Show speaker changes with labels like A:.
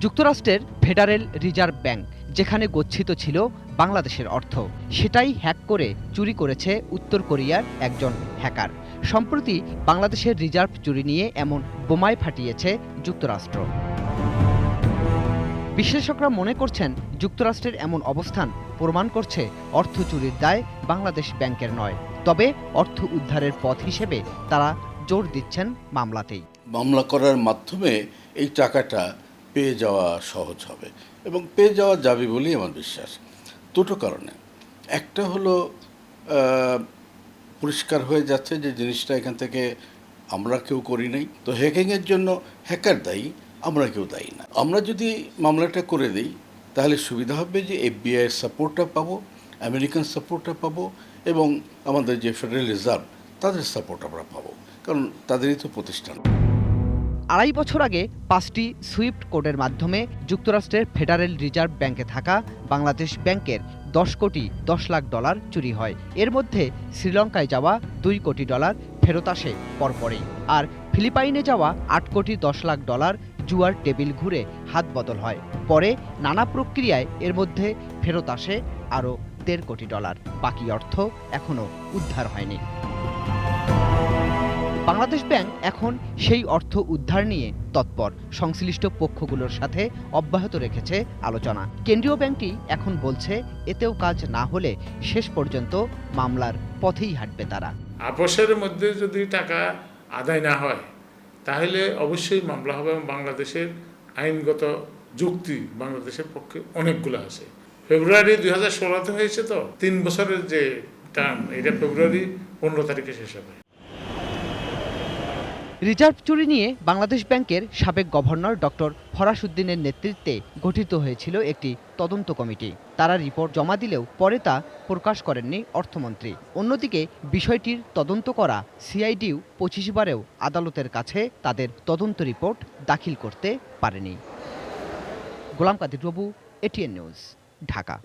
A: যুক্তরাষ্ট্রের federal reserve bank যেখানে গচ্ছিত ছিল বাংলাদেশের অর্থ, সেটাই হ্যাক করে চুরি করেছে উত্তর কোরিয়ার একজন হ্যাকার। সম্প্রতি বাংলাদেশের রিজার্ভ চুরি নিয়ে এমন বোমায় ফাটিয়েছে যুক্তরাষ্ট্র। বিশ্লেষকরা মনে করছেন, যুক্তরাষ্ট্রের এমন অবস্থান প্রমাণ করছে অর্থ চুরির দায় বাংলাদেশ ব্যাংকের নয়, তবে অর্থ উদ্ধারের পথ হিসেবে তারা জোর দিচ্ছেন মামলাতেই।
B: মামলা করার মাধ্যমে এই টাকাটা পেয়ে যাওয়া সহজ হবে এবং পেয়ে যাওয়া যাবে বলেই আমার বিশ্বাস। দুটো কারণে, একটা হলো পরিষ্কার হয়ে যাচ্ছে যে জিনিসটা এখান থেকে আমরা কেউ করি নাই, তো হ্যাকিংয়ের জন্য হ্যাকার দায়ী, আমরা কেউ দায়ী না। আমরা যদি মামলাটা করে দিই তাহলে সুবিধা হবে যে এফবিআইয়ের সাপোর্টটা পাবো, আমেরিকান সাপোর্টটা পাবো এবং আমাদের যে ফেডারেল রিজার্ভ তাদের সাপোর্ট আমরা পাবো, কারণ তাদেরই তো প্রতিষ্ঠান।
A: 2.5 বছর আগে 5টি সুইফট কোডের মাধ্যমে যুক্তরাষ্ট্রের ফেডারেল রিজার্ভ ব্যাংকে থাকা বাংলাদেশ ব্যাংকের 10 কোটি 10 লাখ ডলার চুরি হয়। এর মধ্যে শ্রীলঙ্কায় যাওয়া 2 কোটি ডলার ফেরত আসে পরপরই, আর ফিলিপাইনে যাওয়া 8 কোটি 10 লাখ ডলার জুয়ার টেবিল ঘুরে হাত বদল হয়। পরে নানা প্রক্রিয়ায় এর মধ্যে ফেরত আসে আরও 1.5 কোটি ডলার। বাকি অর্থ এখনও উদ্ধার হয়নি। বাংলাদেশ ব্যাংক এখন সেই অর্থ উদ্ধার নিয়ে তৎপর, সংশ্লিষ্ট পক্ষগুলোর সাথে অব্যাহত রেখেছে আলোচনা। কেন্দ্রীয় ব্যাংকটি এখন বলছে, এতেও কাজ না হলে শেষ পর্যন্ত মামলার পথেই হাঁটবে তারা।
C: আপোষের মধ্যে যদি টাকা আদায় না হয় তাহলে অবশ্যই মামলা হবে এবং বাংলাদেশের আইনগত যুক্তি বাংলাদেশের পক্ষে অনেকগুলো আছে। ফেব্রুয়ারি 2016 হয়েছে, তো 3 বছরের যে টার্ম, এটা ফেব্রুয়ারি 15 তারিখে শেষ হবে।
A: রিজার্ভ চুরি নিয়ে বাংলাদেশ ব্যাংকের সাবেক গভর্নর ডক্টর ফরাস উদ্দিনের নেতৃত্বে গঠিত হয়েছিল একটি তদন্ত কমিটি। তারা রিপোর্ট জমা দিলেও পরে তা প্রকাশ করেননি অর্থমন্ত্রী। অন্যদিকে বিষয়টির তদন্ত করা সিআইডিও 25 বারেও আদালতের কাছে তাদের তদন্ত রিপোর্ট দাখিল করতে পারেনি। গোলাম কাদির রবু, এটিএন নিউজ, ঢাকা।